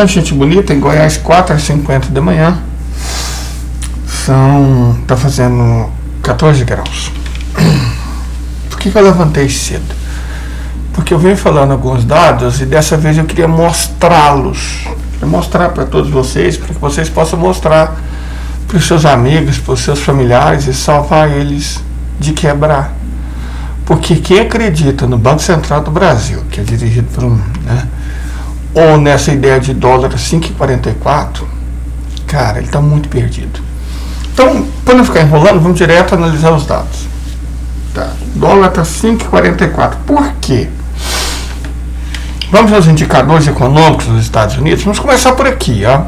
Gente bonita, em Goiás, 4h50 da manhã, tá fazendo 14 graus. Por que eu levantei cedo? Porque eu venho falando alguns dados e dessa vez eu queria mostrá-los, mostrar para todos vocês, para que vocês possam mostrar para os seus amigos, para os seus familiares e salvar eles de quebrar. Porque quem acredita no Banco Central do Brasil, que é dirigido por um, ou nessa ideia de dólar 5,44, cara, ele está muito perdido. Então, para não ficar enrolando, vamos direto analisar os dados. Tá. O dólar está 5,44. Por quê? Vamos aos indicadores econômicos dos Estados Unidos. Vamos começar por aqui, ó.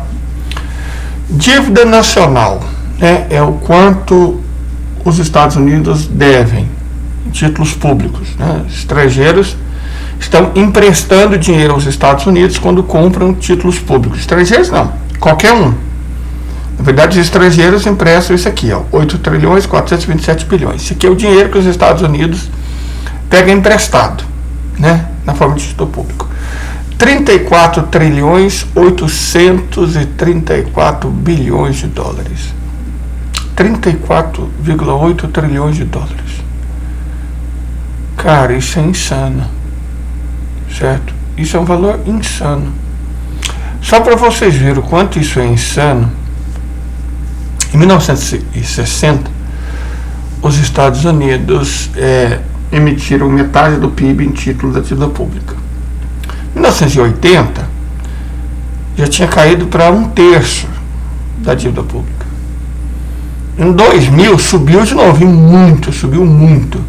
Dívida nacional, é o quanto os Estados Unidos devem em títulos públicos, estrangeiros estão emprestando dinheiro aos Estados Unidos quando compram títulos públicos. Estrangeiros não, qualquer um. Na verdade, os estrangeiros emprestam isso aqui, 8 trilhões 427 bilhões. Isso aqui é o dinheiro que os Estados Unidos pegam emprestado, na forma de título público. 34 trilhões 834 bilhões de dólares. 34,8 trilhões de dólares. Cara, isso é insano. Certo? Isso é um valor insano. Só para vocês verem o quanto isso é insano, em 1960, os Estados Unidos emitiram metade do PIB em título da dívida pública. Em 1980, já tinha caído para 1/3 da dívida pública. Em 2000, subiu de novo, subiu muito.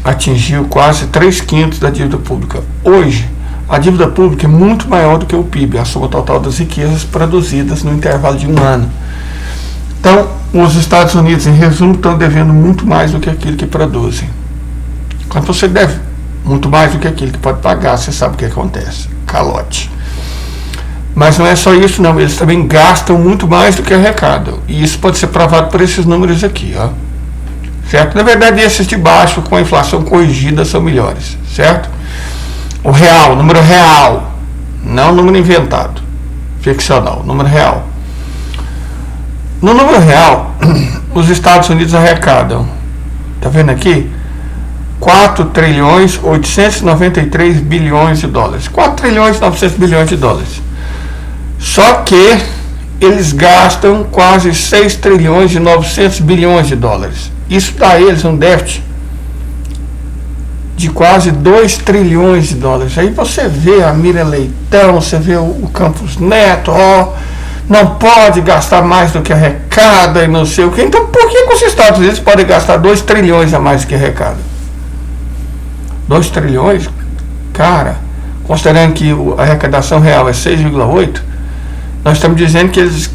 Atingiu quase 3/5 da dívida pública. Hoje, a dívida pública é muito maior do que o PIB, a soma total das riquezas produzidas no intervalo de um ano. Então, os Estados Unidos, em resumo, estão devendo muito mais do que aquilo que produzem. Quando você deve muito mais do que aquilo que pode pagar, você sabe o que acontece: calote. Mas não é só isso, não. Eles também gastam muito mais do que arrecadam. E isso pode ser provado por esses números aqui, ó. Certo? Na verdade, esses de baixo, com a inflação corrigida, são melhores, certo? O real, número real, não o número inventado, ficcional, número real. No número real, os Estados Unidos arrecadam, tá vendo aqui? 4 trilhões 893 bilhões de dólares. 4 trilhões 900 bilhões de dólares. Só que eles gastam quase 6 trilhões e 900 bilhões de dólares. Isso dá a eles um déficit de quase 2 trilhões de dólares. Aí você vê a Miriam Leitão, você vê o Campos Neto, não pode gastar mais do que arrecada e não sei o que. Então por que os Estados Unidos podem gastar 2 trilhões a mais do que arrecada? 2 trilhões? Cara, considerando que a arrecadação real é 6,8, nós estamos dizendo que eles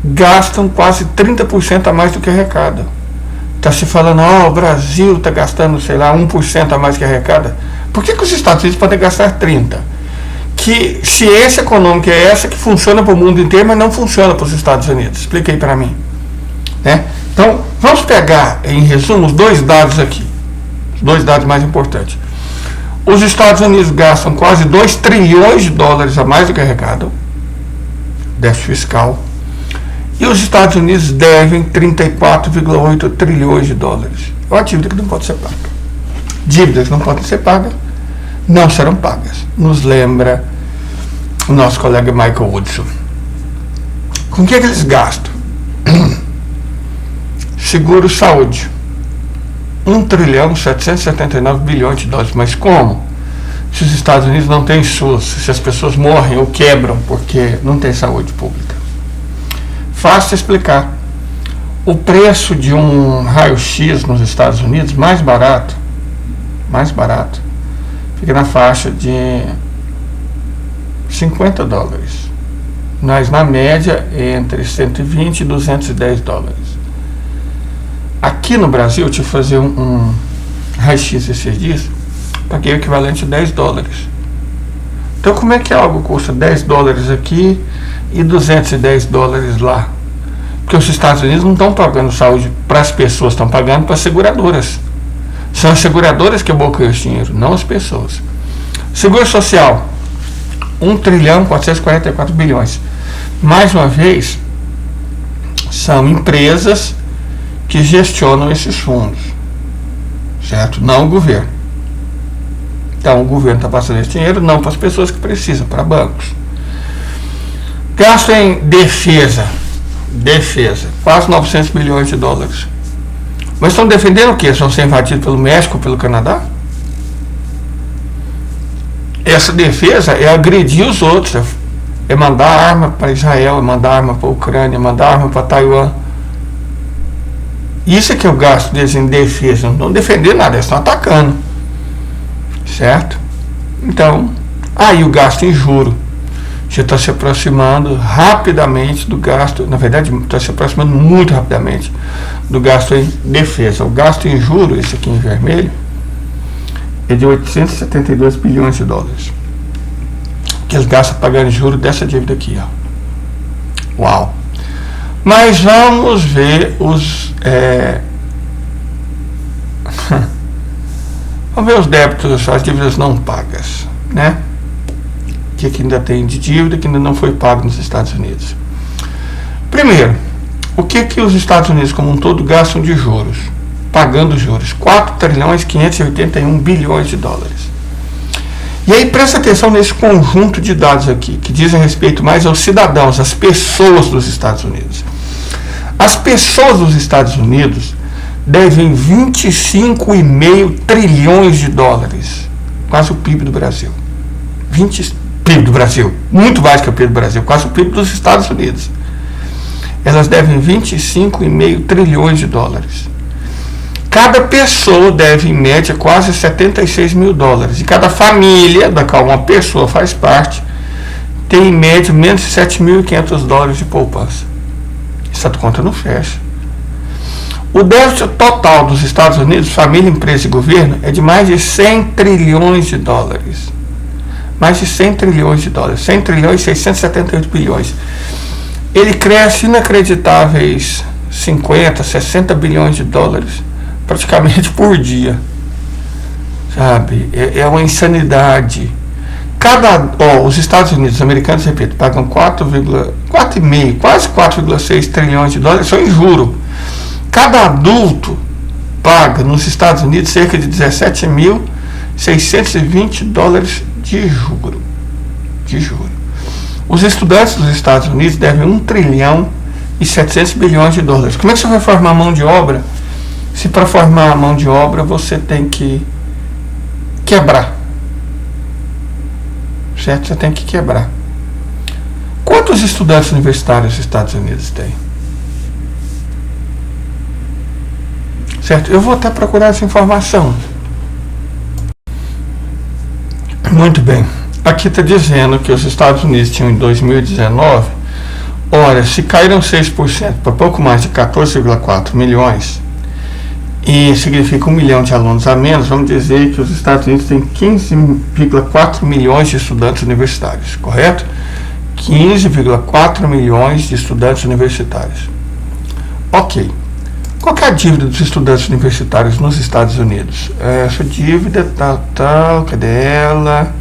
gastam quase 30% a mais do que arrecada. Está se falando, o Brasil está gastando, 1% a mais que arrecada. Por que os Estados Unidos podem gastar 30%? Que ciência econômica é essa que funciona para o mundo inteiro, mas não funciona para os Estados Unidos? Explica aí para mim. Então, vamos pegar, em resumo, os dois dados aqui. Os dois dados mais importantes. Os Estados Unidos gastam quase 2 trilhões de dólares a mais do que arrecadam, déficit fiscal. E os Estados Unidos devem 34,8 trilhões de dólares. É uma dívida que não pode ser paga. Dívidas não podem ser pagas, não serão pagas. Nos lembra o nosso colega Michael Woodson. Com o que eles gastam? Seguro saúde. 1 trilhão 779 bilhões de dólares. Mas como? Se os Estados Unidos não têm SUS, se as pessoas morrem ou quebram porque não tem saúde pública. Fácil de explicar. O preço de um raio-x nos Estados Unidos, mais barato, fica na faixa de 50 dólares. Mas na média entre 120 e 210 dólares. Aqui no Brasil, eu tive que fazer um raio-x esses dias, paguei o equivalente a 10 dólares. Então como é que algo custa 10 dólares aqui e 210 dólares lá? Porque os Estados Unidos não estão pagando saúde para as pessoas, estão pagando para as seguradoras. São as seguradoras que bloqueiam esse dinheiro, não as pessoas. Seguro social, 1,444 bilhões. Mais uma vez, são empresas que gestionam esses fundos, certo? Não o governo. Então, o governo está passando esse dinheiro não para as pessoas que precisam, para bancos. Gasto em defesa, quase 900 bilhões de dólares. Mas estão defendendo o quê? Estão sendo invadidos pelo México ou pelo Canadá? Essa defesa é agredir os outros, é mandar arma para Israel, é mandar arma para a Ucrânia, é mandar arma para Taiwan. Isso é que é o gasto deles em defesa. Não estão defendendo nada, eles estão atacando. Certo? Então, aí o gasto em juro já está se aproximando rapidamente do gasto, na verdade está se aproximando muito rapidamente do gasto em defesa. O gasto em juro, esse aqui em vermelho, é de 872 bilhões de dólares que eles gastam pagando juro dessa dívida aqui, ó. Uau! Mas vamos ver os vamos ver os débitos, as dívidas não pagas, né? Que ainda tem de dívida que ainda não foi pago nos Estados Unidos. Primeiro, o que os Estados Unidos como um todo gastam de juros? Pagando juros, 4,581 bilhões de dólares. E aí presta atenção nesse conjunto de dados aqui, que dizem respeito mais aos cidadãos, às pessoas dos Estados Unidos. As pessoas dos Estados Unidos devem 25,5 trilhões de dólares, quase o PIB do Brasil. PIB do Brasil, muito mais que o PIB do Brasil, quase o PIB dos Estados Unidos. Elas devem 25,5 trilhões de dólares. Cada pessoa deve, em média, quase 76 mil dólares. E cada família, da qual uma pessoa faz parte, tem, em média, menos de 7.500 dólares de poupança. Essa conta não fecha. O déficit total dos Estados Unidos, família, empresa e governo, é de mais de 100 trilhões de dólares. Mais de 100 trilhões de dólares. 100 trilhões e 678 bilhões. Ele cresce inacreditáveis 50, 60 bilhões de dólares praticamente por dia. Sabe? É uma insanidade. Os Estados Unidos, os americanos, repito, pagam 4,5, quase 4,6 trilhões de dólares só em juro. Cada adulto paga nos Estados Unidos cerca de 17.620 dólares de juro. Os estudantes dos Estados Unidos devem 1 trilhão e 700 bilhões de dólares. Como é que você vai formar mão de obra se para formar a mão de obra você tem que quebrar? Certo? Você tem que quebrar. Quantos estudantes universitários os Estados Unidos têm? Certo? Eu vou até procurar essa informação. Muito bem. Aqui está dizendo que os Estados Unidos tinham em 2019, ora, se caíram 6% para pouco mais de 14,4 milhões, e significa 1 milhão de alunos a menos, vamos dizer que os Estados Unidos têm 15,4 milhões de estudantes universitários, correto? 15,4 milhões de estudantes universitários. Ok. Qual que é a dívida dos estudantes universitários nos Estados Unidos? Essa dívida, cadê ela?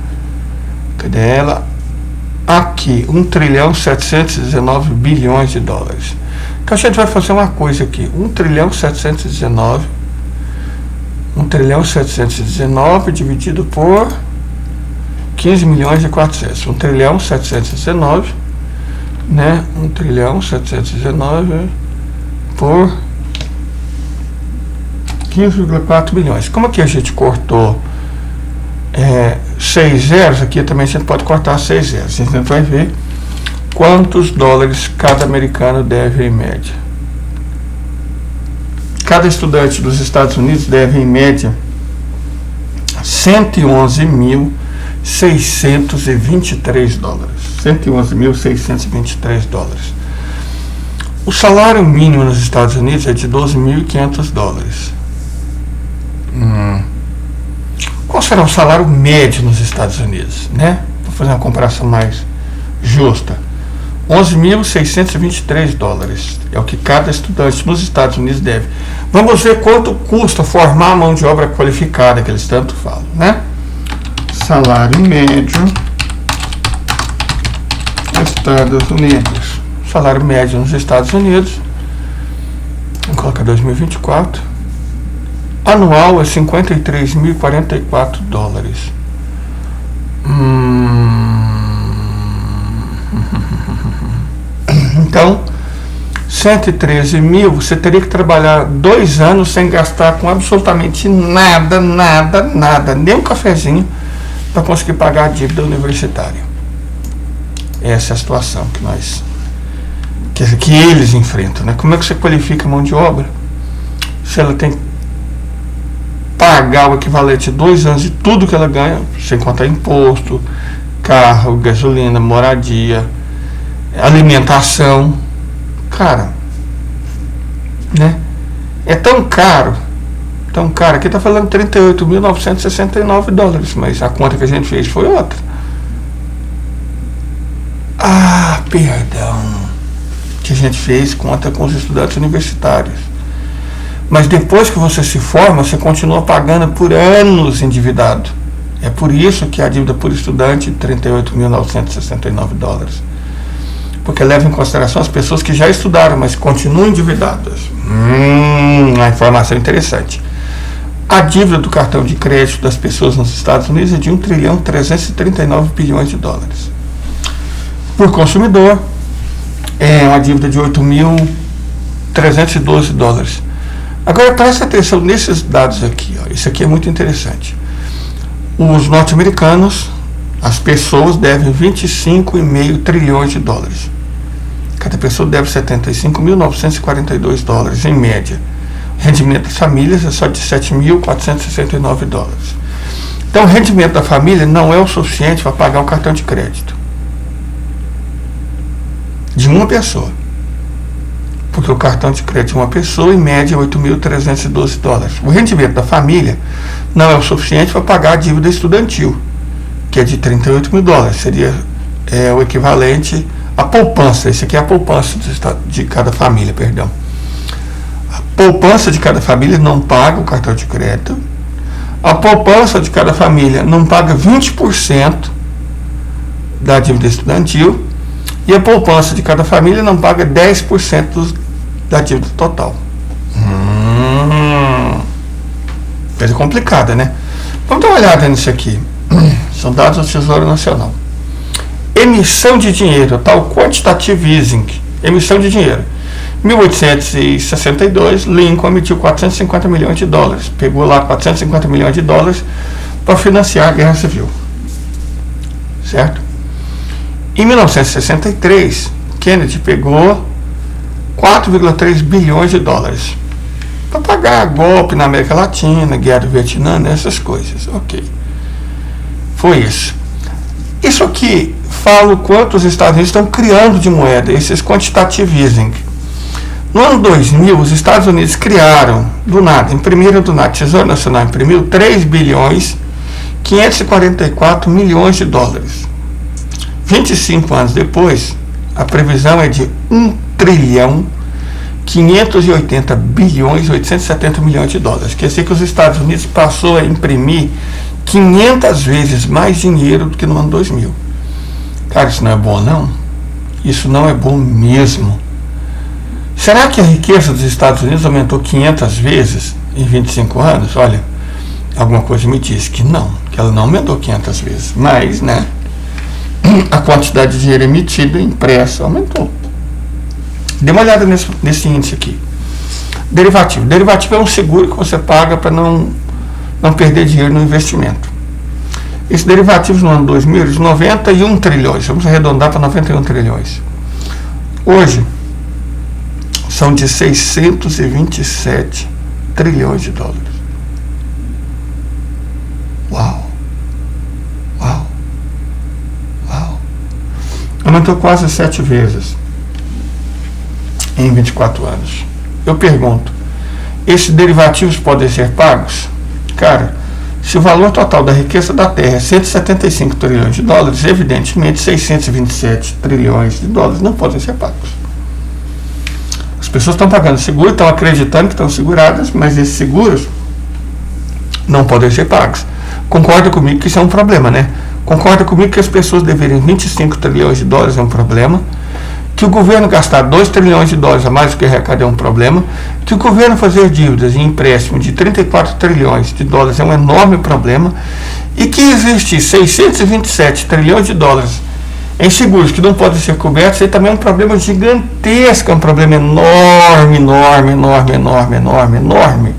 Aqui, 1 trilhão 719 bilhões de dólares. Então a gente vai fazer uma coisa aqui, 1 trilhão 719 dividido por 15 milhões e 400. 1 trilhão 719, né? 1 trilhão 719 por 15,4 bilhões. Como aqui a gente cortou 6 zeros, aqui também a gente pode cortar 6 zeros. A gente vai ver quantos dólares cada americano deve em média. Cada estudante dos Estados Unidos deve em média 111.623 dólares. 111.623 dólares. O salário mínimo nos Estados Unidos é de 12.500 dólares. Qual será o salário médio nos Estados Unidos, né? Vou fazer uma comparação mais justa. $11.623. É o que cada estudante nos Estados Unidos deve. Vamos ver quanto custa formar a mão de obra qualificada, que eles tanto falam, né? Salário médio nos Estados Unidos. Salário médio nos Estados Unidos. Vamos colocar 2024. Anual é $53.044. Então, 113 mil, você teria que trabalhar 2 anos sem gastar com absolutamente nada, nem um cafezinho, para conseguir pagar a dívida universitária. Essa é a situação que eles enfrentam, né? Como é que você qualifica a mão de obra se ela tem que pagar o equivalente a 2 anos de tudo que ela ganha, sem contar imposto, carro, gasolina, moradia, alimentação? Cara, né? É tão caro, aqui tá falando $38.969, mas a conta que a gente fez foi outra. Perdão, que a gente fez conta com os estudantes universitários. Mas depois que você se forma, você continua pagando por anos endividado. É por isso que a dívida por estudante é $38.969. Porque leva em consideração as pessoas que já estudaram, mas continuam endividadas. A informação interessante. A dívida do cartão de crédito das pessoas nos Estados Unidos é de $1.339 bilhões. Por consumidor, é uma dívida de $8.312. Agora presta atenção nesses dados aqui, ó. Isso aqui é muito interessante. Os norte-americanos, as pessoas devem $25,5 trilhões. Cada pessoa deve $75.942 em média. O rendimento das famílias é só de $7.469. Então o rendimento da família não é o suficiente para pagar o cartão de crédito de uma pessoa. Porque o cartão de crédito de uma pessoa, em média, é $8.312. O rendimento da família não é o suficiente para pagar a dívida estudantil, que é de $38 mil. Seria o equivalente à poupança. Esse aqui é a poupança de cada família, perdão. A poupança de cada família não paga o cartão de crédito. A poupança de cada família não paga 20% da dívida estudantil. E a poupança de cada família não paga 10% da dívida total. Coisa complicada, né? Vamos dar uma olhada nisso aqui. São dados do Tesouro Nacional. Emissão de dinheiro, tal quantitative easing. Emissão de dinheiro. Em 1862, Lincoln emitiu $450 milhões. Pegou lá $450 milhões para financiar a Guerra Civil. Certo? Em 1963, Kennedy pegou $4,3 bilhões para pagar golpe na América Latina, guerra do Vietnã, essas coisas. Ok. Foi isso. Isso aqui fala o quanto os Estados Unidos estão criando de moeda, esses quantitative easing. No ano 2000, os Estados Unidos criaram, imprimiram do nada, o Tesouro Nacional imprimiu $3.544 milhões. 25 anos depois, a previsão é de $1.580.870 milhões. Quer dizer que os Estados Unidos passou a imprimir 500 vezes mais dinheiro do que no ano 2000. Cara, isso não é bom, não? Isso não é bom mesmo. Será que a riqueza dos Estados Unidos aumentou 500 vezes em 25 anos? Olha, alguma coisa me diz que não, que ela não aumentou 500 vezes. Mas, né? A quantidade de dinheiro emitido, impresso, aumentou. Dê uma olhada nesse índice aqui. Derivativo. Derivativo é um seguro que você paga para não perder dinheiro no investimento. Esses derivativos no ano 2000, de 91 trilhões, vamos arredondar para 91 trilhões. Hoje, são de $627 trilhões. Uau! Aumentou quase 7 vezes em 24 anos. Eu pergunto, esses derivativos podem ser pagos? Cara, Se o valor total da riqueza da Terra é 175 trilhões de dólares, evidentemente 627 trilhões de dólares não podem ser pagos. As pessoas estão pagando seguro, estão acreditando que estão seguradas, mas esses seguros não podem ser pagos. Concorda comigo que isso é um problema, né? Concorda comigo que as pessoas deverem 25 trilhões de dólares é um problema, que o governo gastar 2 trilhões de dólares a mais do que arrecada é um problema, que o governo fazer dívidas e empréstimo de 34 trilhões de dólares é um enorme problema, e que existe 627 trilhões de dólares em seguros que não podem ser cobertos, isso aí também é um problema gigantesco, é um problema enorme, enorme, enorme, enorme, enorme, enorme.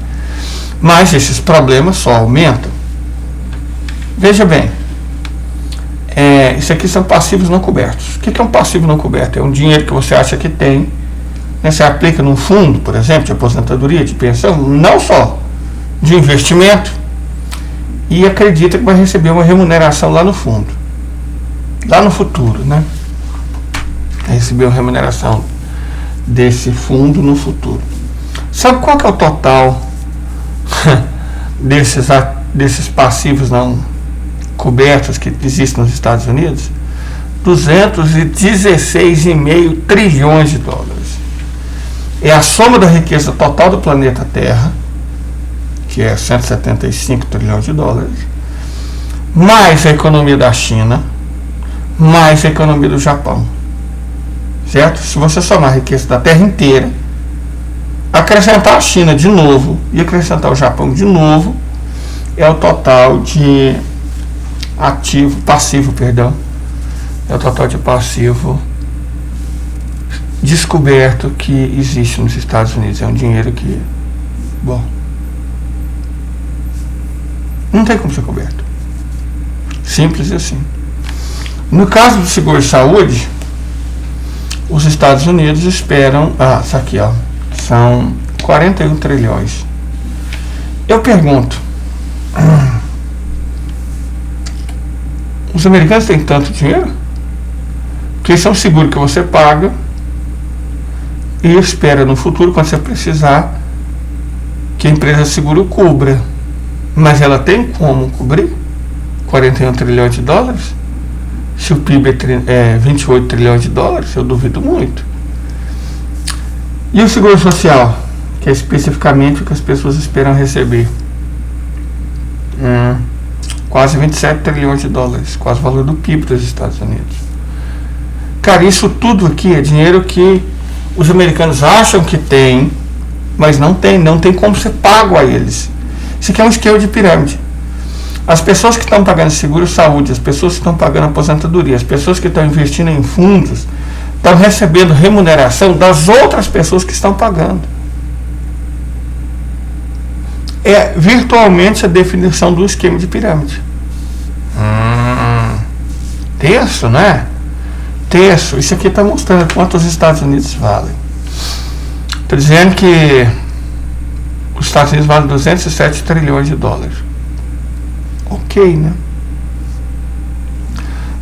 Mas esses problemas só aumentam. Veja bem, isso aqui são passivos não cobertos. O que é um passivo não coberto? É um dinheiro que você acha que tem, né? Você aplica num fundo, por exemplo, de aposentadoria, de pensão, não só de investimento, e acredita que vai receber uma remuneração lá no fundo, lá no futuro, né? Vai receber uma remuneração desse fundo no futuro. Sabe qual que é o total desses passivos não cobertos que existem nos Estados Unidos? 216,5 trilhões de dólares. É a soma da riqueza total do planeta Terra, que é 175 trilhões de dólares, mais a economia da China, mais a economia do Japão. Certo? Se você somar a riqueza da Terra inteira, acrescentar a China de novo e acrescentar o Japão de novo, é o total de passivo, é o total de passivo descoberto que existe nos Estados Unidos. É um dinheiro que, bom, não tem como ser coberto. Simples assim. No caso do seguro de saúde, os Estados Unidos esperam, isso aqui, são 41 trilhões. Eu pergunto, os americanos têm tanto dinheiro? Porque isso é um seguro que você paga e espera no futuro, quando você precisar, que a empresa de seguro cubra. Mas ela tem como cobrir 41 trilhões de dólares? Se o PIB é 28 trilhões de dólares, eu duvido muito. E o seguro social, que é especificamente o que as pessoas esperam receber? Quase 27 trilhões de dólares, quase o valor do PIB dos Estados Unidos. Cara, isso tudo aqui é dinheiro que os americanos acham que tem, mas não tem como ser pago a eles. Isso aqui é um esquema de pirâmide. As pessoas que estão pagando seguro-saúde, as pessoas que estão pagando aposentadoria, as pessoas que estão investindo em fundos, estão recebendo remuneração das outras pessoas que estão pagando. É virtualmente a definição do esquema de pirâmide. Tenso, né? Tenso. Isso aqui está mostrando quanto os Estados Unidos valem. Está dizendo que os Estados Unidos valem 207 trilhões de dólares. Ok, né?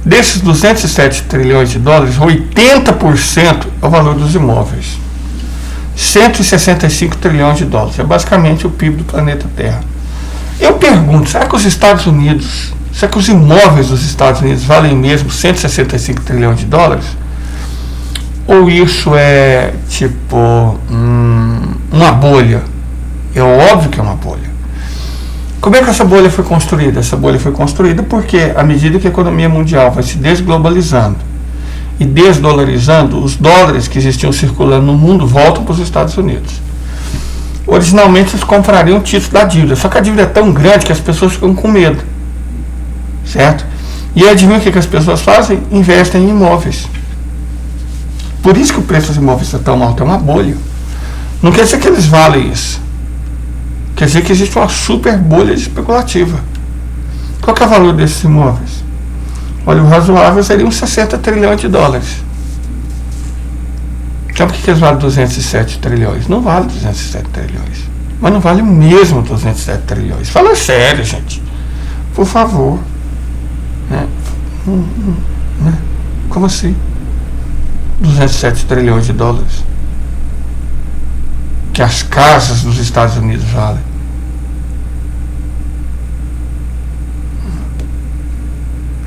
Desses 207 trilhões de dólares, 80% é o valor dos imóveis. 165 trilhões de dólares. É basicamente o PIB do planeta Terra. Eu pergunto, será que os imóveis dos Estados Unidos valem mesmo 165 trilhões de dólares? Ou isso é tipo uma bolha? É óbvio que é uma bolha. Como é que essa bolha foi construída? Essa bolha foi construída porque, à medida que a economia mundial vai se desglobalizando e desdolarizando, os dólares que existiam circulando no mundo voltam para os Estados Unidos. Originalmente eles comprariam o título da dívida, só que a dívida é tão grande que as pessoas ficam com medo, certo? E adivinha o que as pessoas fazem? Investem em imóveis. Por isso que o preço dos imóveis está tão alto, é uma bolha. Não quer dizer que eles valem isso. Quer dizer que existe uma super bolha especulativa. Qual que é o valor desses imóveis? Olha, o razoável seria uns 60 trilhões de dólares. Então por que eles valem 207 trilhões? Não vale 207 trilhões. Mas não vale mesmo 207 trilhões. Fala sério, gente. Por favor. Né? Como assim? 207 trilhões de dólares. Que as casas dos Estados Unidos valem.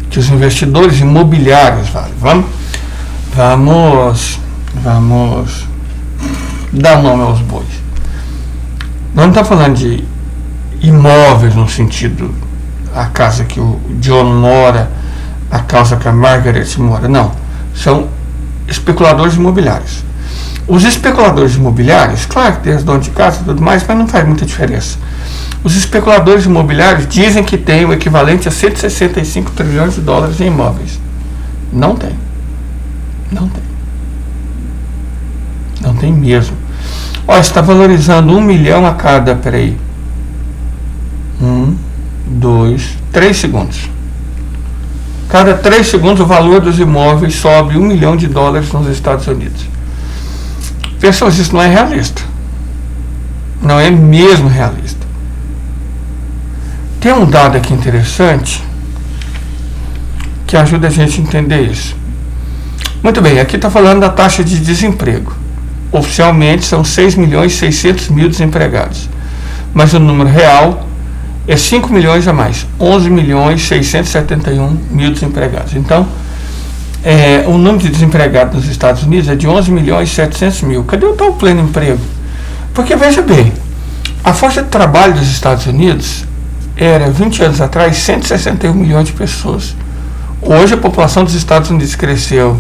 que os investidores imobiliários valem. Vamos dar nome aos bois. Nós não estamos falando de imóveis no sentido a casa que o John mora, a casa que a Margaret mora, não. São especuladores imobiliários. Os especuladores imobiliários, claro que tem as donos de casa e tudo mais, mas não faz muita diferença. Os especuladores imobiliários dizem que tem o equivalente a 165 trilhões de dólares em imóveis. Não tem. Não tem. Não tem mesmo. Olha, está valorizando 1 milhão a cada, peraí. 1, 2, 3 segundos. Cada 3 segundos o valor dos imóveis sobe 1 milhão de dólares nos Estados Unidos. Pessoas, isso não é realista. Não é mesmo realista. Tem um dado aqui interessante que ajuda a gente a entender isso. Muito bem, aqui está falando da taxa de desemprego. Oficialmente são 6 milhões e 600 mil desempregados. Mas o número real é 5 milhões a mais. 11 milhões e 671 mil desempregados. Então, o número de desempregados nos Estados Unidos é de 11 milhões e 700 mil. Cadê o tal pleno emprego? Porque, veja bem, a força de trabalho dos Estados Unidos era, 20 anos atrás, 161 milhões de pessoas. Hoje a população dos Estados Unidos cresceu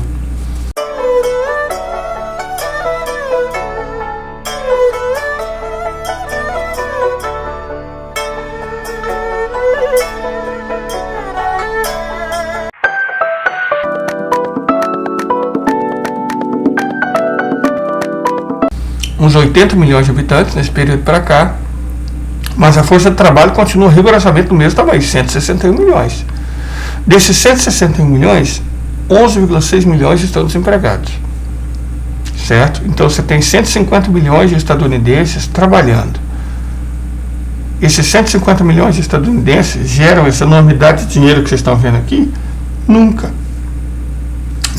uns 80 milhões de habitantes nesse período para cá, mas a força de trabalho continua rigorosamente do mesmo tamanho, 161 milhões. Desses 161 milhões, 11,6 milhões estão desempregados, certo? Então você tem 150 milhões de estadunidenses trabalhando. Esses 150 milhões de estadunidenses geram essa enormidade de dinheiro que vocês estão vendo aqui? Nunca.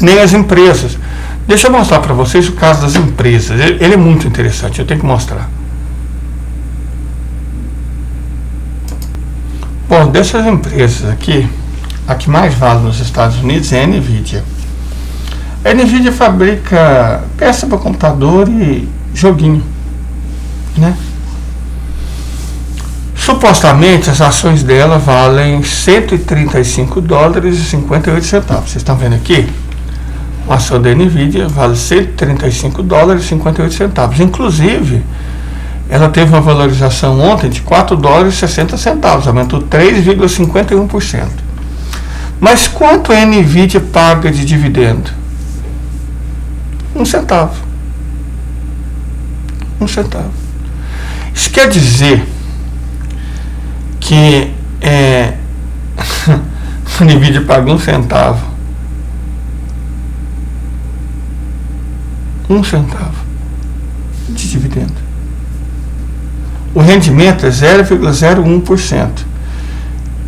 Nem as empresas. Deixa eu mostrar para vocês o caso das empresas. Ele é muito interessante, eu tenho que mostrar. Bom, dessas empresas aqui, a que mais vale nos Estados Unidos é a NVIDIA. A NVIDIA fabrica peça para computador e joguinho, né? Supostamente as ações dela valem 135 dólares e 58 centavos. Vocês estão vendo aqui? A ação da NVIDIA vale 135 dólares e 58 centavos. Inclusive, ela teve uma valorização ontem de 4 dólares e 60 centavos, aumentou 3,51%. Mas quanto a NVIDIA paga de dividendo? 1 centavo. 1 centavo. Isso quer dizer que a NVIDIA paga 1 centavo. 1 centavo de dividendo. O rendimento é 0,01%.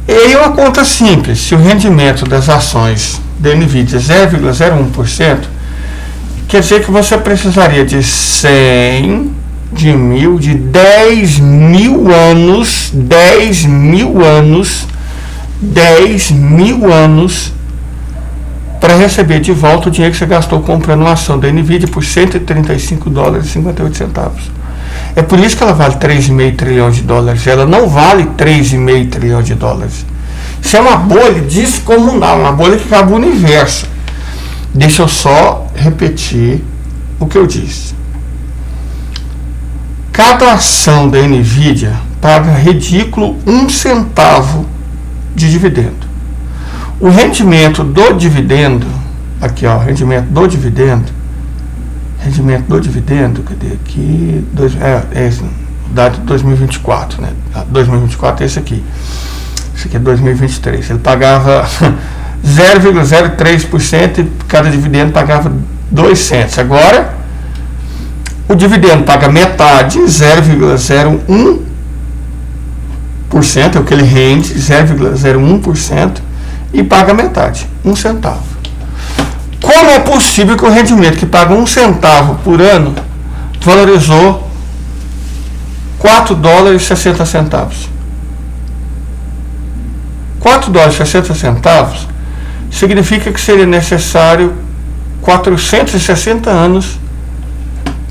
E aí uma conta simples, se o rendimento das ações da NVIDIA é 0,01%, quer dizer que você precisaria de 100, de 1000, de 10 mil anos, 10 mil anos, 10 mil anos para receber de volta o dinheiro que você gastou comprando uma ação da NVIDIA por 135 dólares e 58 centavos. É por isso que ela vale 3,5 trilhões de dólares. Ela não vale 3,5 trilhões de dólares. Isso é uma bolha descomunal, uma bolha que cabe o universo. Deixa eu só repetir o que eu disse. Cada ação da NVIDIA paga ridículo 1 centavo de dividendo. O rendimento do dividendo, aqui ó, rendimento do dividendo, cadê aqui? Esse, dado de 2024, né? 2024 é esse aqui. Esse aqui é 2023. Ele pagava 0,03% e cada dividendo pagava 2 centos. Agora, o dividendo paga metade, 0,01%, é o que ele rende, 0,01%, e paga metade, 1 centavo. Como é possível que o rendimento que paga 1 centavo por ano valorizou 4 dólares e 60 centavos? 4 dólares e 60 centavos significa que seria necessário 460 anos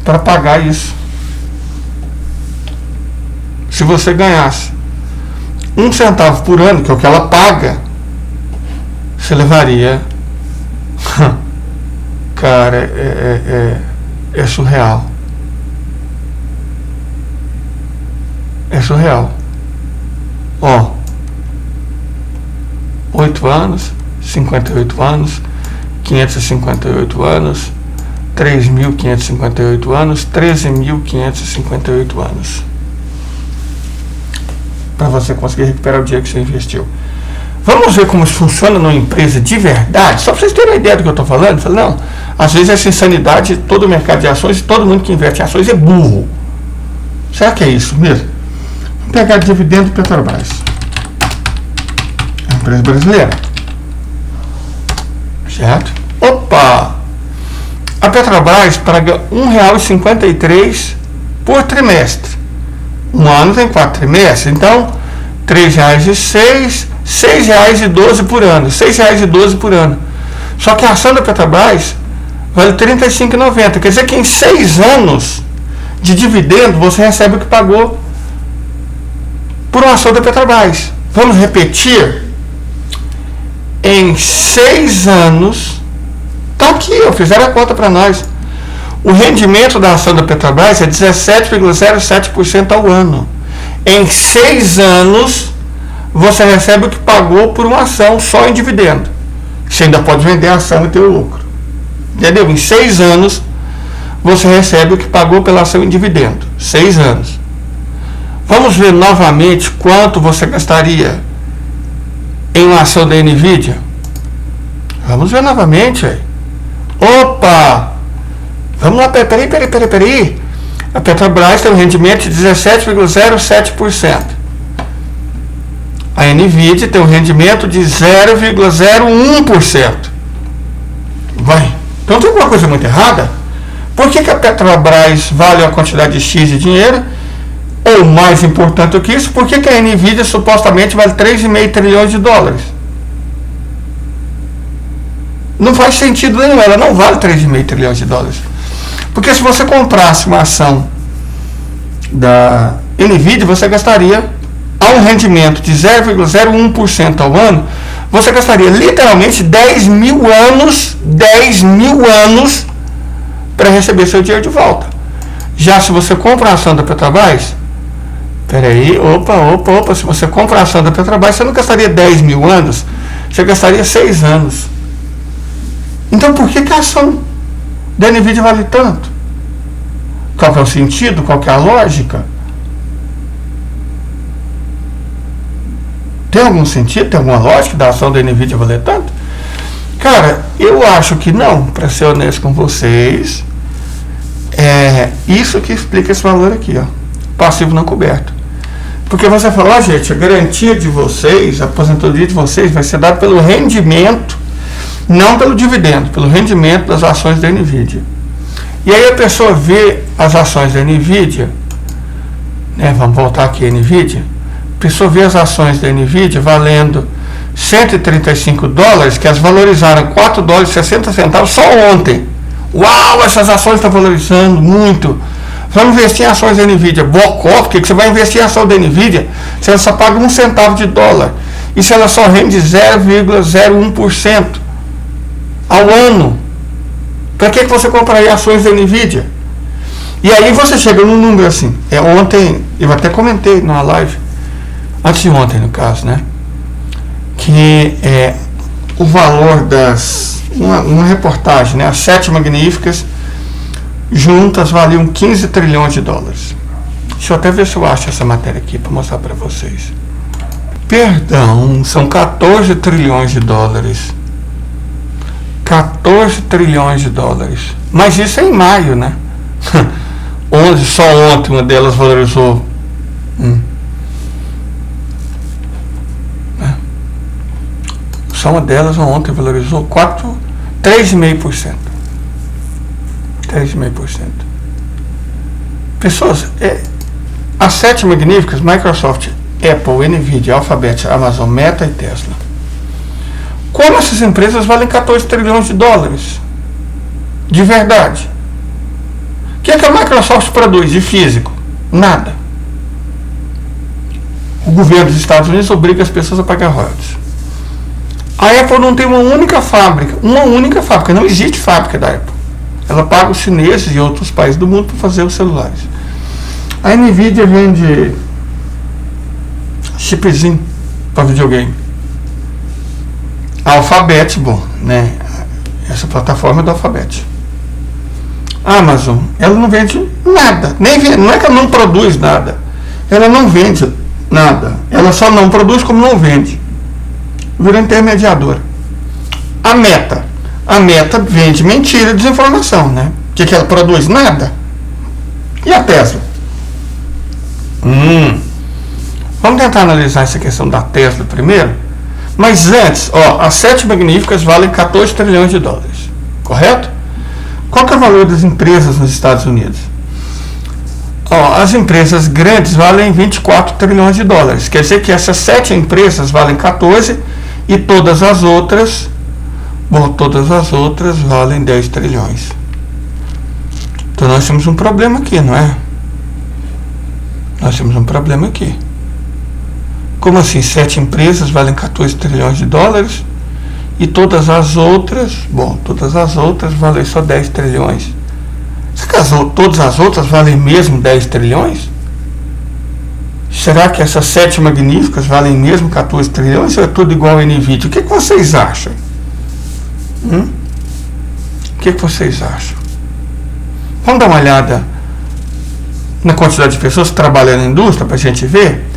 para pagar isso. Se você ganhasse 1 centavo por ano, que é o que ela paga, você levaria. Cara, é surreal. É surreal. Ó, 8 anos, 58 anos, 558 anos, 3.558 anos, 13.558 anos. Para você conseguir recuperar o dinheiro que você investiu. Vamos ver como isso funciona numa empresa de verdade? Só para vocês terem uma ideia do que eu estou falando. Não, às vezes essa insanidade, todo o mercado de ações e todo mundo que investe em ações é burro. Será que é isso mesmo? Vamos pegar dividendo do Petrobras. É uma empresa brasileira. Certo? Opa! A Petrobras paga R$1,53 por trimestre. Um ano tem 4 trimestres, então R$3,06, R$6,12 por ano. R$6,12 por ano. Só que a ação da Petrobras vale R$35,90. Quer dizer que em 6 anos de dividendo você recebe o que pagou por uma ação da Petrobras. Vamos repetir? Em 6 anos, tá aqui, fizeram a conta para nós. O rendimento da ação da Petrobras é 17,07% ao ano. Em 6 anos, você recebe o que pagou por uma ação só em dividendo. Você ainda pode vender a ação e ter o lucro. Entendeu? Em 6 anos, você recebe o que pagou pela ação em dividendo. 6 anos. Vamos ver novamente quanto você gastaria em uma ação da NVIDIA? Vamos ver novamente aí. Opa! Vamos lá, peraí. A Petrobras tem um rendimento de 17,07%. A NVIDIA tem um rendimento de 0,01%. Vai. Então tem alguma coisa muito errada? Por que a Petrobras vale uma quantidade de X de dinheiro? Ou mais importante do que isso, por que a NVIDIA supostamente vale 3,5 trilhões de dólares? Não faz sentido nenhum, ela não vale 3,5 trilhões de dólares. Porque se você comprasse uma ação da NVIDIA, você gastaria, a um rendimento de 0,01% ao ano, você gastaria literalmente 10 mil anos para receber seu dinheiro de volta. Já se você compra a ação da Petrobras, se você compra a ação da Petrobras, você não gastaria 10 mil anos, você gastaria 6 anos. Então por que a ação da NVIDIA vale tanto? Qual que é o sentido? Qual que é a lógica? Tem algum sentido? Tem alguma lógica da ação da NVIDIA valer tanto? Cara, eu acho que não, para ser honesto com vocês. É isso que explica esse valor aqui, ó, passivo não coberto. Porque você fala, gente, a garantia de vocês, a aposentadoria de vocês vai ser dada pelo rendimento, não pelo dividendo, pelo rendimento das ações da NVIDIA. E aí a pessoa vê as ações da NVIDIA, né, vamos voltar aqui a NVIDIA, a pessoa vê as ações da NVIDIA valendo 135 dólares, que as valorizaram 4 dólares e 60 centavos só ontem. Uau, essas ações estão valorizando muito. Vamos investir em ações da NVIDIA. Bocó, porque você vai investir em ação da NVIDIA se ela só paga 1 centavo de dólar. E se ela só rende 0,01% ao ano. Para que você compraria ações da NVIDIA? E aí você chega num número assim. Ontem, eu até comentei numa live, antes de ontem no caso, né? Que o valor das... Uma reportagem, né? As 7 magníficas juntas valiam 15 trilhões de dólares. Deixa eu até ver se eu acho essa matéria aqui para mostrar para vocês. Perdão, são 14 trilhões de dólares. 14 trilhões de dólares. Mas isso é em maio, né? Só ontem uma delas valorizou. Só uma delas ontem valorizou 3,5%. 3,5%. Pessoas, as 7 magníficas, Microsoft, Apple, NVIDIA, Alphabet, Amazon, Meta e Tesla. Como essas empresas valem 14 trilhões de dólares? De verdade. O que é que a Microsoft produz de físico? Nada. O governo dos Estados Unidos obriga as pessoas a pagar royalties. A Apple não tem uma única fábrica, não existe fábrica da Apple. Ela paga os chineses e outros países do mundo para fazer os celulares. A Nvidia vende chipzinho para videogame. A Alphabet, bom, né? Essa plataforma é do Alphabet. A Amazon, ela não vende nada, não é que ela não produz nada, ela não vende nada, ela só não produz como não vende, vira intermediadora. A Meta vende mentira, desinformação, né? O que ela produz? Nada. E a Tesla? Vamos tentar analisar essa questão da Tesla primeiro, mas antes, as 7 magníficas valem 14 trilhões de dólares, correto? Qual que é o valor das empresas nos Estados Unidos? As empresas grandes valem 24 trilhões de dólares. Quer dizer que essas 7 empresas valem 14 e todas as outras valem 10 trilhões. Então nós temos um problema aqui, não é? Nós temos um problema aqui. Como assim 7 empresas valem 14 trilhões de dólares? E todas as outras valem só 10 trilhões. Será que todas as outras valem mesmo 10 trilhões? Será que essas 7 magníficas valem mesmo 14 trilhões ou é tudo igual a Nvidia? O que vocês acham? O que vocês acham? Vamos dar uma olhada na quantidade de pessoas que trabalham na indústria para a gente ver?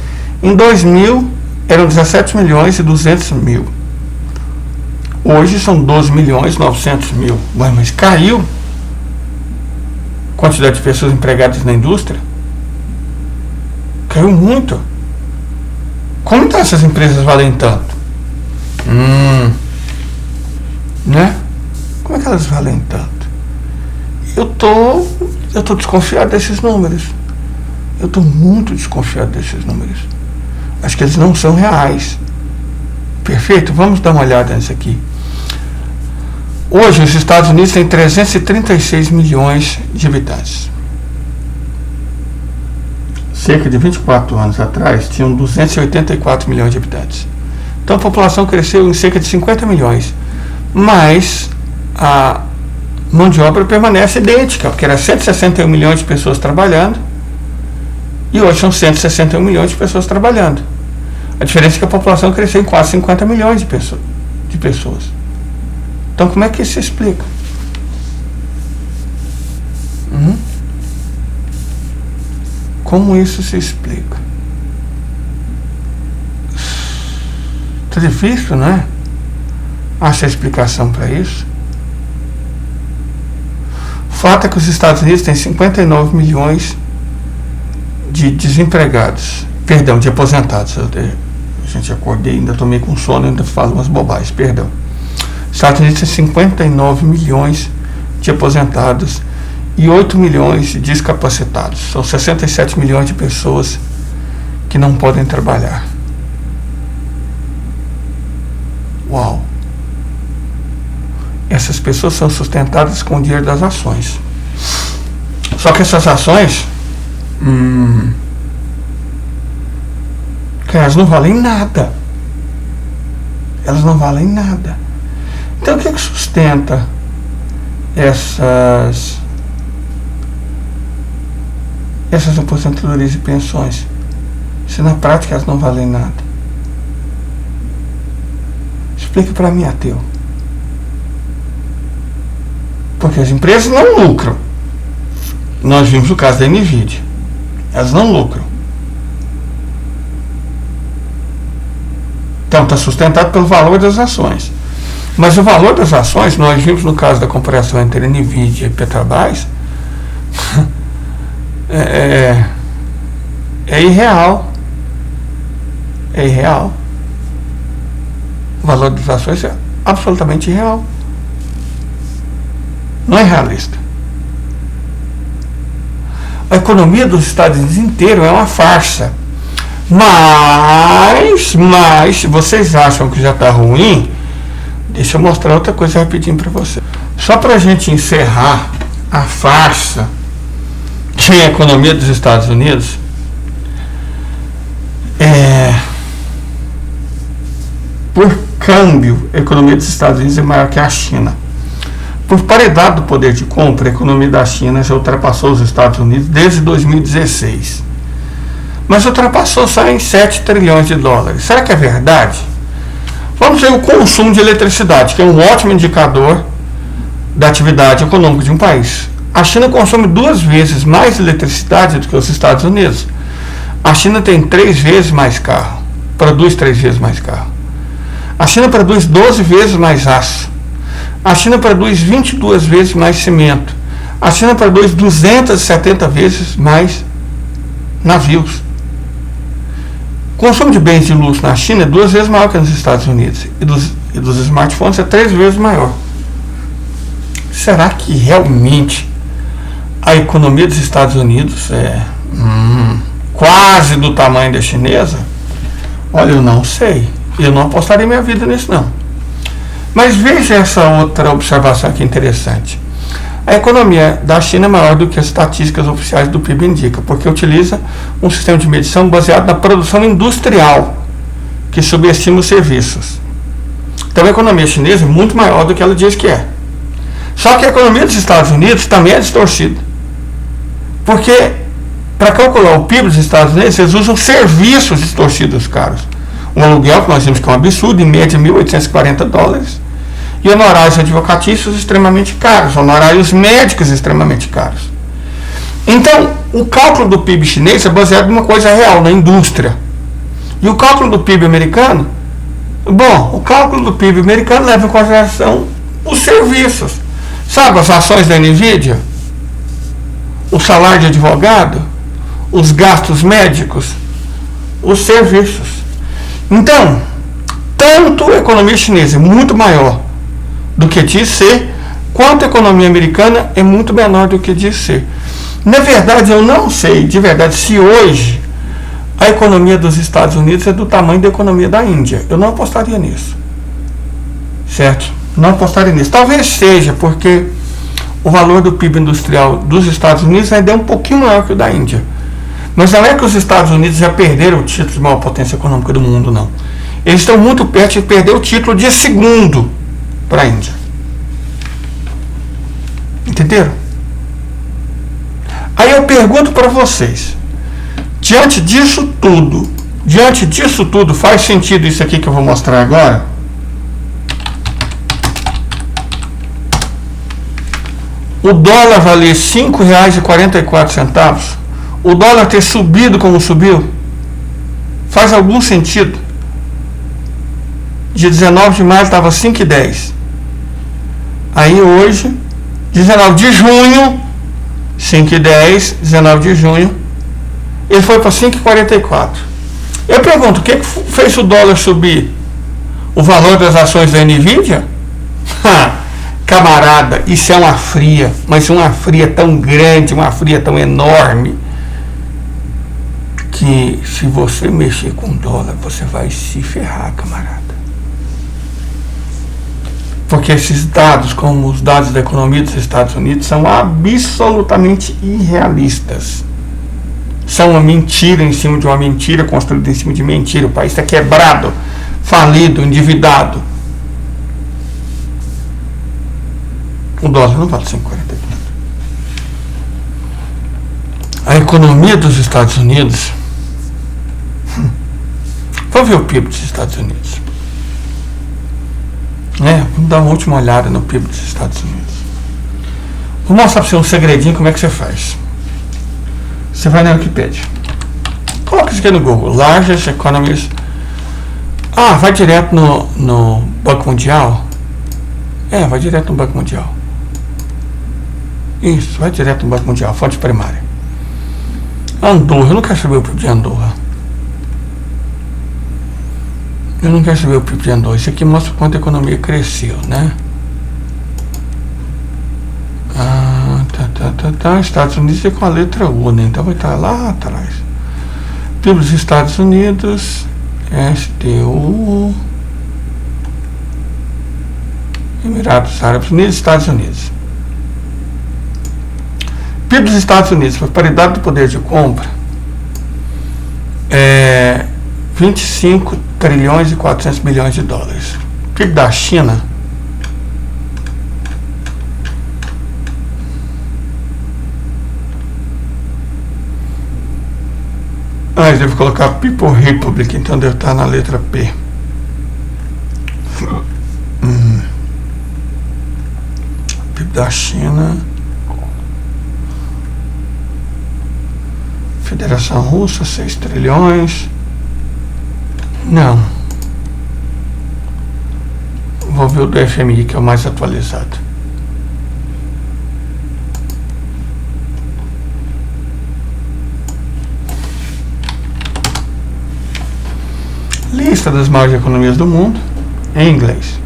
Em 2000 eram 17 milhões e 200 mil. Hoje são 12 milhões e 900 mil. Ué, mas caiu a quantidade de pessoas empregadas na indústria? Caiu muito. Como então essas empresas valem tanto? Né? Como é que elas valem tanto? Eu tô desconfiado desses números. Eu tô muito desconfiado desses números. Acho que eles não são reais. Perfeito? Vamos dar uma olhada nisso aqui. Hoje, os Estados Unidos têm 336 milhões de habitantes. Cerca de 24 anos atrás, tinham 284 milhões de habitantes. Então, a população cresceu em cerca de 50 milhões. Mas a mão de obra permanece idêntica, porque era 161 milhões de pessoas trabalhando e hoje são 161 milhões de pessoas trabalhando. A diferença é que a população cresceu em quase 50 milhões de pessoas. Então, como é que isso se explica? Como isso se explica? Está difícil, não é? Acha a explicação para isso? O fato é que os Estados Unidos têm 59 milhões de desempregados, de aposentados. Gente, acordei, ainda tomei com sono, ainda falo umas bobagens, perdão. Os Estados Unidos têm 59 milhões de aposentados e 8 milhões de discapacitados. São 67 milhões de pessoas que não podem trabalhar. Uau! Essas pessoas são sustentadas com o dinheiro das ações. Só que essas ações elas não valem nada. Elas não valem nada. Então o que sustenta essas aposentadorias e pensões, se na prática elas não valem nada? Explica para mim, ateu. Porque as empresas não lucram. Nós vimos o caso da Nvidia. Elas não lucram. Então está sustentado pelo valor das ações. Mas o valor das ações, nós vimos no caso da comparação entre Nvidia e Petrobras, é irreal. É irreal. O valor das ações é absolutamente irreal. Não é realista. A economia dos Estados Unidos inteiro é uma farsa. Mas se vocês acham que já está ruim, Deixa eu mostrar outra coisa rapidinho para você. Só para a gente encerrar a farsa que é a economia dos Estados Unidos, por câmbio, a economia dos Estados Unidos é maior que a China. Por paridade do poder de compra, a economia da China já ultrapassou os Estados Unidos desde 2016. Mas ultrapassou só em 7 trilhões de dólares. Será que é verdade? Vamos ver o consumo de eletricidade, que é um ótimo indicador da atividade econômica de um país. A China consome 2 vezes mais eletricidade do que os Estados Unidos. A China tem 3 vezes mais carro, produz 3 vezes mais carro. A China produz 12 vezes mais aço. A China produz 22 vezes mais cimento. A China produz 270 vezes mais navios. O consumo de bens de luxo na China é 2 vezes maior que nos Estados Unidos. E dos smartphones é 3 vezes maior. Será que realmente a economia dos Estados Unidos é quase do tamanho da chinesa? Olha, eu não sei. Eu não apostaria minha vida nisso, não. Mas veja essa outra observação aqui interessante. A economia da China é maior do que as estatísticas oficiais do PIB indicam, porque utiliza um sistema de medição baseado na produção industrial, que subestima os serviços. Então a economia chinesa é muito maior do que ela diz que é. Só que a economia dos Estados Unidos também é distorcida. Porque, para calcular o PIB dos Estados Unidos, eles usam serviços distorcidos caros. Um aluguel, que nós vimos que é um absurdo, em média $1.840, e honorários advocatícios extremamente caros, honorários médicos extremamente caros. Então, o cálculo do PIB chinês é baseado em uma coisa real, na indústria. E o cálculo do PIB americano, o cálculo do PIB americano leva em consideração os serviços. Sabe, as ações da NVIDIA, o salário de advogado, os gastos médicos, os serviços. Então, tanto a economia chinesa é muito maior do que diz ser, quanto a economia americana é muito menor do que diz ser. Na verdade, eu não sei de verdade se hoje a economia dos Estados Unidos é do tamanho da economia da Índia. Eu não apostaria nisso. Certo? Não apostaria nisso. Talvez seja porque o valor do PIB industrial dos Estados Unidos ainda é um pouquinho maior que o da Índia. Mas não é que os Estados Unidos já perderam o título de maior potência econômica do mundo, não. Eles estão muito perto de perder o título de segundo para a Índia. Entenderam? Aí eu pergunto para vocês, diante disso tudo, faz sentido isso aqui que eu vou mostrar agora? O dólar valer R$ 5,44, o dólar ter subido como subiu, faz algum sentido? Dia 19 de maio estava 5,10. Aí hoje, 19 de junho, 5,10, 19 de junho, ele foi para 5,44. Eu pergunto, o que fez o dólar subir? O valor das ações da NVIDIA? Camarada, isso é uma fria, mas uma fria tão grande, uma fria tão enorme, que se você mexer com dólar, você vai se ferrar, camarada. Porque esses dados, como os dados da economia dos Estados Unidos, são absolutamente irrealistas. São uma mentira em cima de uma mentira, construída em cima de mentira. O país está quebrado, falido, endividado. O dólar não vale 5,44. A economia dos Estados Unidos... Vamos ver o PIB dos Estados Unidos. Vamos dar uma última olhada no PIB dos Estados Unidos. Vou mostrar para você um segredinho como é que você faz. Você vai na Wikipedia. Coloca isso aqui no Google. Largest Economies. Vai direto no Banco Mundial. Vai direto no Banco Mundial. Isso, vai direto no Banco Mundial, fonte primária. Andorra, eu não quero saber o PIB de Andorra. Eu não quero saber o PIB de Andorra. Isso aqui mostra quanto a economia cresceu, né? Estados Unidos é com a letra U, né? Então vai estar lá atrás. PIB dos Estados Unidos, STU. Emirados Árabes Unidos, Estados Unidos. PIB dos Estados Unidos, por paridade do poder de compra, é 25 trilhões e 400 bilhões de dólares. PIB da China, eu devo colocar People Republic, então deve estar na letra P. PIB da China, Federação Russa, 6 trilhões. Não. Vou ver o do FMI, que é o mais atualizado. Lista das maiores economias do mundo, em inglês.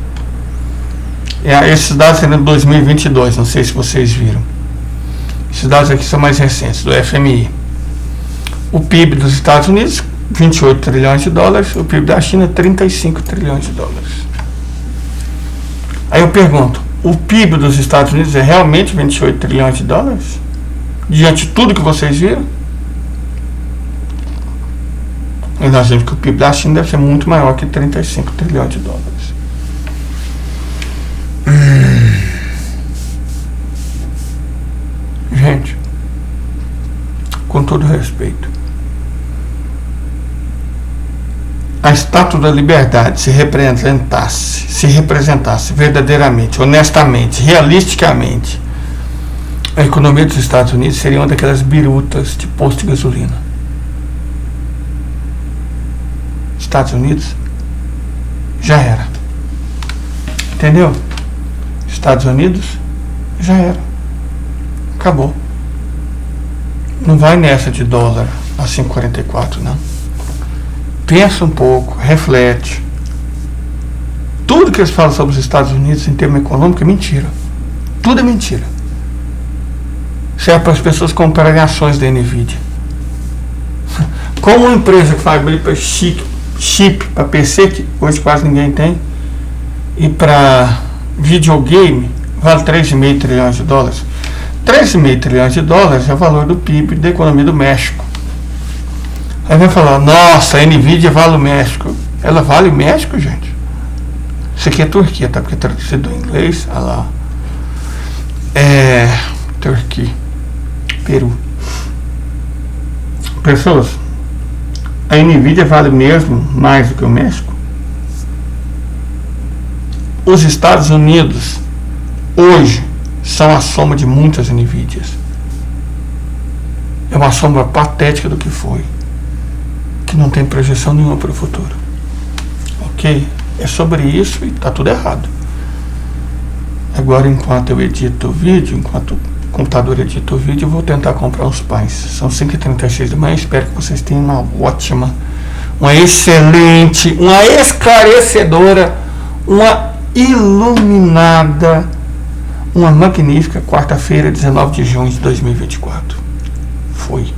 Esses dados serão de 2022, não sei se vocês viram. Esses dados aqui são mais recentes, do FMI. O PIB dos Estados Unidos, 28 trilhões de dólares. O PIB da China, 35 trilhões de dólares. Aí eu pergunto, o PIB dos Estados Unidos é realmente 28 trilhões de dólares? Diante de tudo que vocês viram? E nós vemos que o PIB da China deve ser muito maior que 35 trilhões de dólares. Gente, com todo respeito, a Estátua da Liberdade se representasse verdadeiramente, honestamente, realisticamente, a economia dos Estados Unidos seria uma daquelas birutas de posto de gasolina. Estados Unidos já era. Entendeu? Estados Unidos já era. Acabou. Não vai nessa de dólar a 5,44, não. Pensa um pouco, reflete. Tudo que eles falam sobre os Estados Unidos em termos econômicos é mentira. Tudo é mentira. Serve para as pessoas comprarem ações da NVIDIA. Como uma empresa que fabrica chip para PC, que hoje quase ninguém tem, e para videogame, vale 3,5 trilhões de dólares. 3,5 trilhões de dólares é o valor do PIB da economia do México. Aí vai falar, nossa, a NVIDIA vale o México. Ela vale o México, gente? Isso aqui é Turquia, tá? Porque é traduzido do inglês, olha lá. Turquia, Peru. Pessoas, a NVIDIA vale mesmo mais do que o México? Os Estados Unidos, hoje, são a soma de muitas NVIDIAs. É uma soma patética do que foi, que não tem projeção nenhuma para o futuro. Ok? É sobre isso e está tudo errado. Agora, enquanto eu edito o vídeo, enquanto o computador edita o vídeo, eu vou tentar comprar uns pães. São 5h36 da manhã. Espero que vocês tenham uma ótima, uma excelente, uma esclarecedora, uma iluminada, uma magnífica quarta-feira, 19 de junho de 2024. Foi.